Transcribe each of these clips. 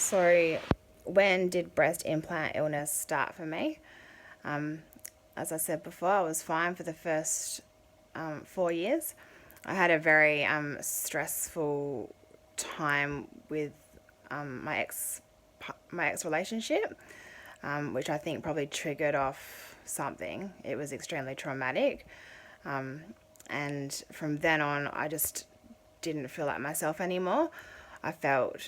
So, when did breast implant illness start for me? As I said before, I was fine for the first 4 years. I had a very stressful time with my ex relationship, which I think probably triggered off something. It was extremely traumatic, and from then on, I just didn't feel like myself anymore. I felt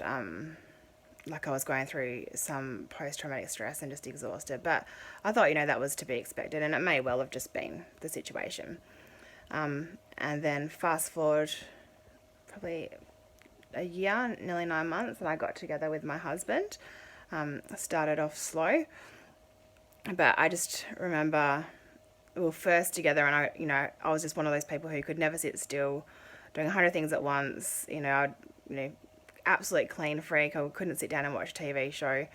like I was going through some post-traumatic stress and just exhausted. But I thought, that was to be expected, and it may well have just been the situation. And then fast forward probably a year, nearly 9 months, and I got together with my husband. I started off slow, but I just remember we were first together, and I was just one of those people who could never sit still, doing 100 things at once. Absolute clean freak. I couldn't sit down and watch a TV show.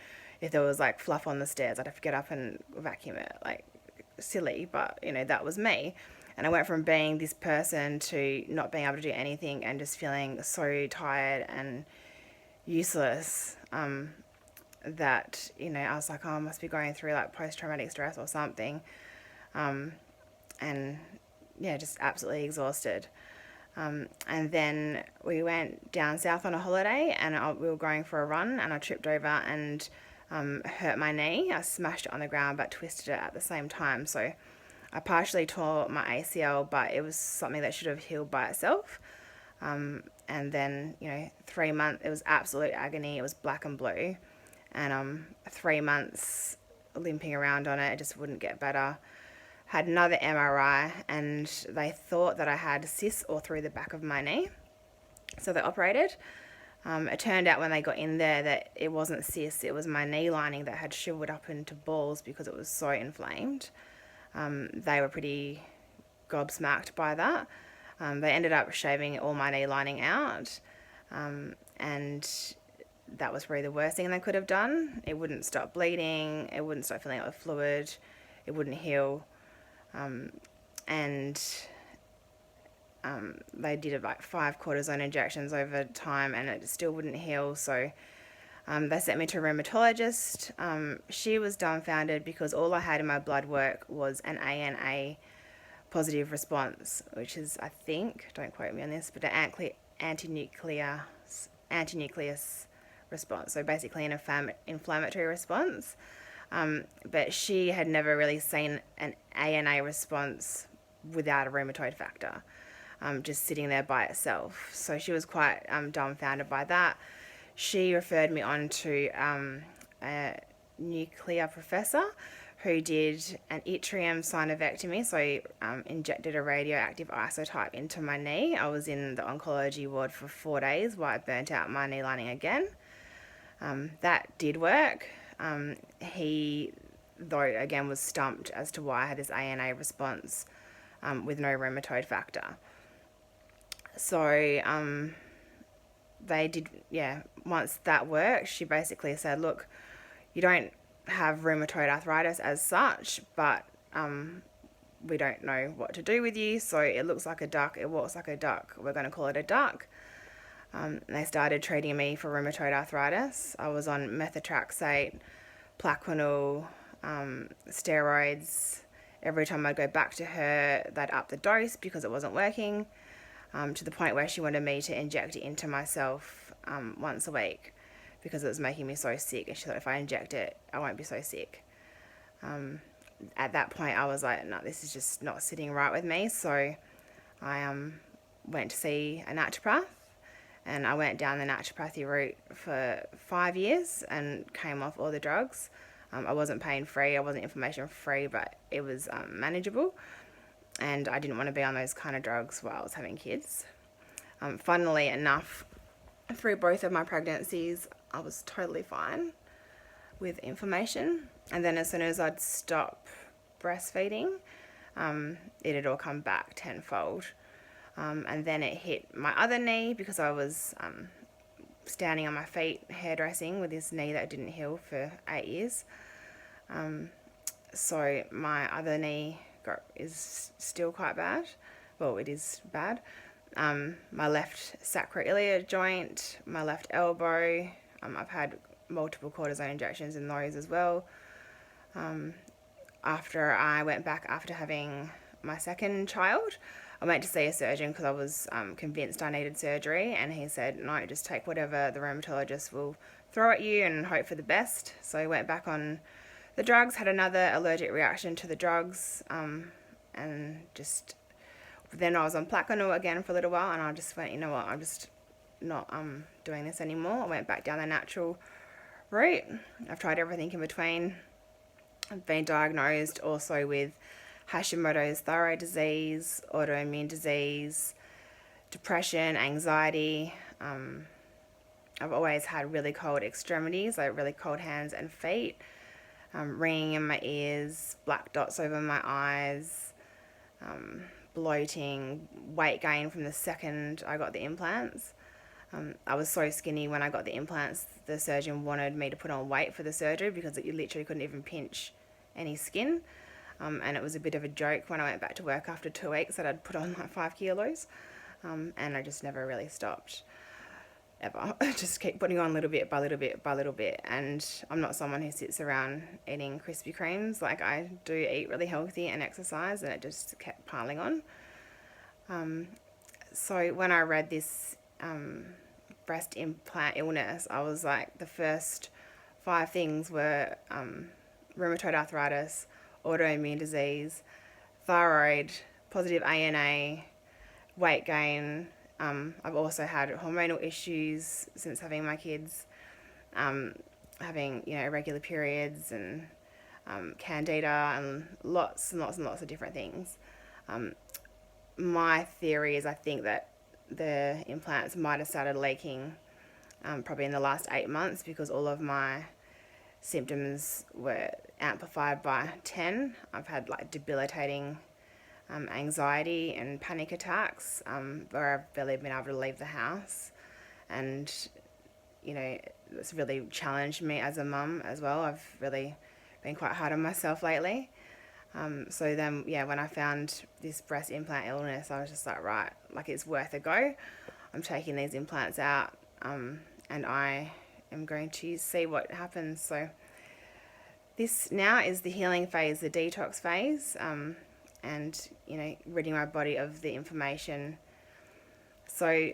If there was like fluff on the stairs, I'd have to get up and vacuum it. Like, silly, but that was me. And I went from being this person to not being able to do anything and just feeling so tired and useless, that I was like, oh, I must be going through like post-traumatic stress or something. And yeah, just absolutely exhausted. And then we went down south on a holiday, and we were going for a run, and I tripped over and hurt my knee. I smashed it on the ground but twisted it at the same time. So I partially tore my ACL, but it was something that should have healed by itself. And then, 3 months, it was absolute agony. It was black and blue. And 3 months limping around on it, it just wouldn't get better. Had another MRI, and they thought that I had cysts all through the back of my knee. So they operated. It turned out when they got in there that it wasn't cysts, it was my knee lining that had shriveled up into balls because it was so inflamed. They were pretty gobsmacked by that. They ended up shaving all my knee lining out, and that was probably the worst thing they could have done. It wouldn't stop bleeding, it wouldn't stop filling up with fluid, it wouldn't heal. And they did like 5 cortisone injections over time, and it still wouldn't heal. So they sent me to a rheumatologist. She was dumbfounded because all I had in my blood work was an ANA positive response, which is, I think, don't quote me on this, but an anti-nucleus response. So basically an inflammatory response. But she had never really seen an ANA response without a rheumatoid factor, just sitting there by itself. So she was quite dumbfounded by that. She referred me on to a nuclear professor who did an yttrium synovectomy, so injected a radioactive isotype into my knee. I was in the oncology ward for 4 days while I burnt out my knee lining again. That did work. He, though, again, was stumped as to why I had this ANA response with no rheumatoid factor. So they did, once that worked, she basically said, look, you don't have rheumatoid arthritis as such, but we don't know what to do with you. So it looks like a duck, it walks like a duck. We're going to call it a duck. They started treating me for rheumatoid arthritis. I was on methotrexate, Plaquenil, steroids. Every time I'd go back to her, they'd up the dose because it wasn't working, to the point where she wanted me to inject it into myself once a week because it was making me so sick. And she thought if I inject it, I won't be so sick. At that point, I was like, no, this is just not sitting right with me. So I went to see a naturopath, and I went down the naturopathy route for 5 years and came off all the drugs. I wasn't pain free, I wasn't inflammation free, but it was manageable. And I didn't want to be on those kind of drugs while I was having kids. Funnily enough, through both of my pregnancies, I was totally fine with inflammation. And then as soon as I'd stop breastfeeding, it had all come back tenfold. And then it hit my other knee because I was standing on my feet hairdressing with this knee that didn't heal for 8 years. So my other knee is still quite bad. Well, it is bad. My left sacroiliac joint, my left elbow. I've had multiple cortisone injections in those as well. After I went back after having my second child, I went to see a surgeon because I was convinced I needed surgery, and he said, no, just take whatever the rheumatologist will throw at you and hope for the best. So I went back on the drugs, had another allergic reaction to the drugs, and just then I was on Plaquenil again for a little while, and I just went, you know what, I'm just not doing this anymore. I went back down the natural route. I've tried everything in between. I've been diagnosed also with Hashimoto's thyroid disease, autoimmune disease, depression, anxiety. I've always had really cold extremities, like really cold hands and feet, ringing in my ears, black dots over my eyes, bloating, weight gain from the second I got the implants. I was so skinny when I got the implants, the surgeon wanted me to put on weight for the surgery because you literally couldn't even pinch any skin. And it was a bit of a joke when I went back to work after 2 weeks that I'd put on like 5 kilos. And I just never really stopped, ever. I just keep putting on little bit by little bit by little bit. And I'm not someone who sits around eating Krispy Kremes. Like, I do eat really healthy and exercise, and it just kept piling on. So when I read this breast implant illness, I was like, the first 5 things were rheumatoid arthritis, autoimmune disease, thyroid, positive ANA, weight gain. I've also had hormonal issues since having my kids, having irregular periods and candida and lots and lots and lots of different things. My theory is I think that the implants might have started leaking probably in the last 8 months because all of my symptoms were amplified by 10. I've had like debilitating anxiety and panic attacks where I've barely been able to leave the house, and it's really challenged me as a mum as well. I've really been quite hard on myself lately. So then, when I found this breast implant illness, I was just like, right, like, it's worth a go. I'm taking these implants out, and I am going to see what happens. So this now is the healing phase, the detox phase, and ridding my body of the information. So